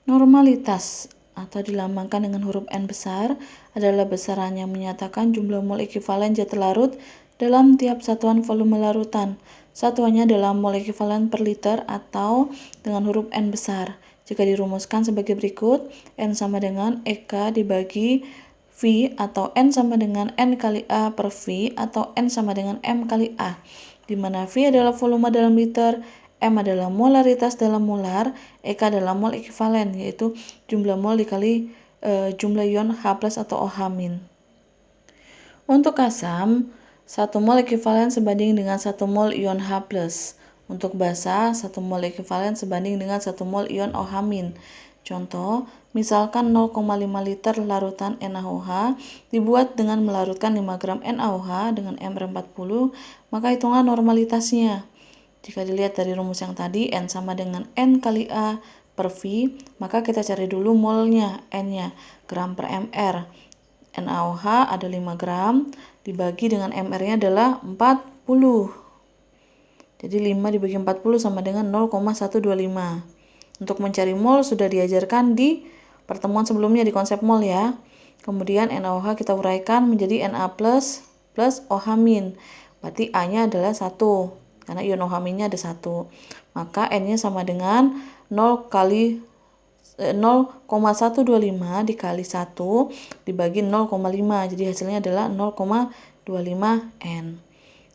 Normalitas atau dilambangkan dengan huruf N besar adalah besaran yang menyatakan jumlah mol ekivalen zat larut dalam tiap satuan volume larutan. Satuannya adalah mol ekivalen per liter atau dengan huruf N besar. Jika dirumuskan sebagai berikut, N sama dengan EK dibagi V atau N sama dengan N kali A per V atau N sama dengan M kali A, di mana V adalah volume dalam liter, M adalah molaritas dalam molar, EK adalah mol ekivalen, yaitu jumlah mol dikali jumlah ion H+ atau OH-. Untuk asam, 1 mol ekivalen sebanding dengan 1 mol ion H+. Untuk basa, 1 mol ekivalen sebanding dengan 1 mol ion OH-. Contoh, misalkan 0,5 liter larutan NaOH dibuat dengan melarutkan 5 gram NaOH dengan MR40, maka hitunglah normalitasnya. Jika dilihat dari rumus yang tadi, N sama dengan N kali A per V, maka kita cari dulu molnya, N-nya, gram per MR. NaOH ada 5 gram, dibagi dengan MR-nya adalah 40. Jadi 5 dibagi 40 sama dengan 0,125. Untuk mencari mol sudah diajarkan di pertemuan sebelumnya di konsep mol ya. Kemudian NaOH kita uraikan menjadi Na plus OH-. Berarti A-nya adalah 1, karena ion OH-nya ada 1. Maka N-nya sama dengan 0,125 dikali 1 dibagi 0,5. Jadi hasilnya adalah 0,25 N.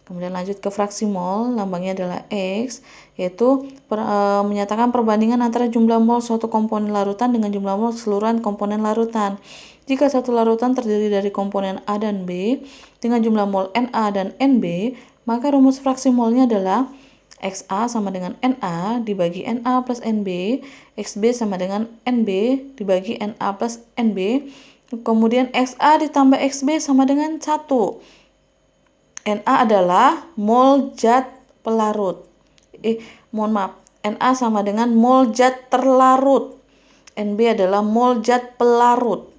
Kemudian lanjut ke fraksi mol, lambangnya adalah X, yaitu menyatakan perbandingan antara jumlah mol suatu komponen larutan dengan jumlah mol keseluruhan komponen larutan. Jika satu larutan terdiri dari komponen A dan B dengan jumlah mol Na dan Nb, maka rumus fraksi molnya adalah Xa sama dengan Na dibagi Na plus Nb, Xb sama dengan Nb dibagi Na plus Nb, kemudian Xa ditambah Xb sama dengan 1. Na adalah mol zat pelarut. Na sama dengan mol zat terlarut. Nb adalah mol zat pelarut.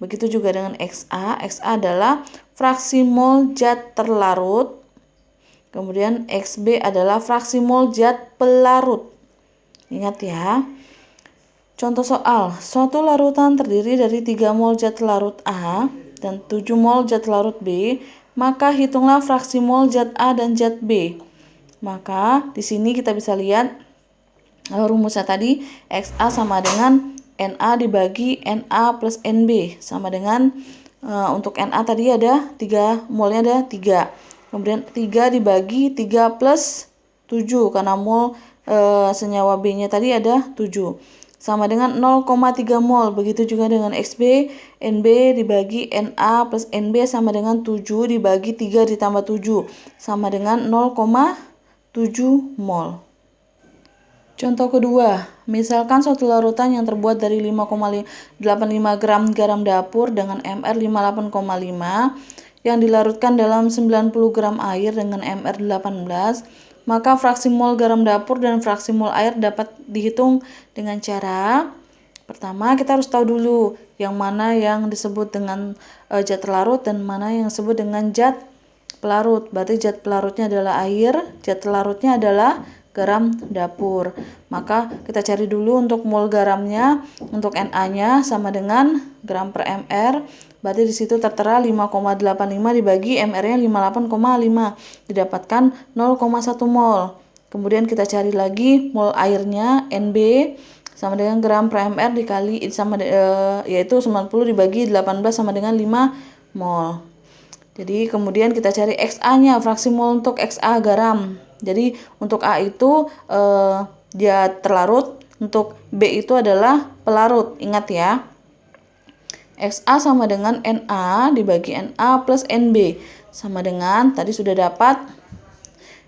Begitu juga dengan Xa. Xa adalah fraksi mol zat terlarut. Kemudian Xb adalah fraksi mol zat pelarut. Ingat ya. Contoh soal, suatu larutan terdiri dari 3 mol zat larut A dan 7 mol zat larut B, maka hitunglah fraksi mol zat A dan zat B. Maka di sini kita bisa lihat rumusnya tadi, Xa sama dengan Na dibagi Na plus Nb, sama dengan untuk Na tadi ada 3, molnya ada 3. Kemudian 3 dibagi 3 plus 7, karena mol senyawa B-nya tadi ada 7. Sama dengan 0,3 mol. Begitu juga dengan Xb, Nb dibagi Na plus Nb sama dengan 7 dibagi 3 ditambah 7, sama dengan 0,7 mol. Contoh kedua, misalkan suatu larutan yang terbuat dari 5,85 gram garam dapur dengan MR 58,5 yang dilarutkan dalam 90 gram air dengan MR 18, maka fraksi mol garam dapur dan fraksi mol air dapat dihitung dengan cara, pertama kita harus tahu dulu yang mana yang disebut dengan zat larut dan mana yang disebut dengan zat pelarut. Berarti zat pelarutnya adalah air, zat larutnya adalah garam dapur. Maka kita cari dulu untuk mol garamnya, untuk Na-nya sama dengan gram per MR. Berarti di situ tertera 5,85 dibagi MR-nya 58,5, didapatkan 0,1 mol. Kemudian kita cari lagi mol airnya, Nb sama dengan gram per MR dikali yaitu 90 dibagi 18 sama dengan 5 mol. Jadi kemudian kita cari Xa-nya, fraksi mol untuk Xa garam. Jadi untuk A itu dia terlarut, untuk B itu adalah pelarut. Ingat ya. Xa sama dengan Na dibagi Na plus Nb, sama dengan tadi sudah dapat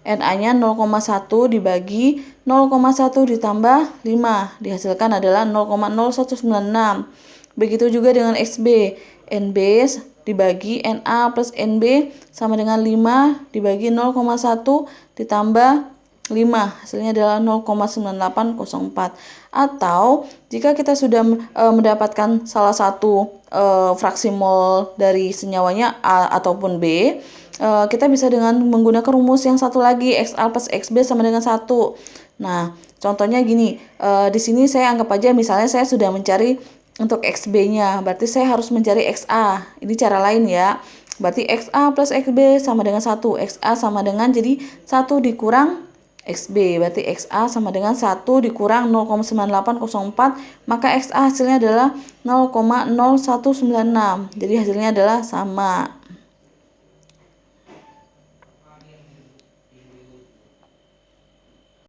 Na-nya 0,1 dibagi 0,1 ditambah 5, dihasilkan adalah 0,0196. Begitu juga dengan Xb, Nb dibagi Na plus Nb sama dengan 5 dibagi 0,1 ditambah 5, hasilnya adalah 0,9804. Atau jika kita sudah mendapatkan salah satu fraksi mol dari senyawanya A ataupun B, kita bisa dengan menggunakan rumus yang satu lagi, Xa plus Xb sama dengan 1. Nah, contohnya gini, di sini saya anggap aja misalnya saya sudah mencari untuk XB-nya, berarti saya harus mencari XA. Ini cara lain ya. Berarti XA plus XB sama dengan 1. XA sama dengan, jadi 1 dikurang XB, berarti XA sama dengan 1 dikurang 0,9804, maka XA hasilnya adalah 0,0196. Jadi hasilnya adalah sama.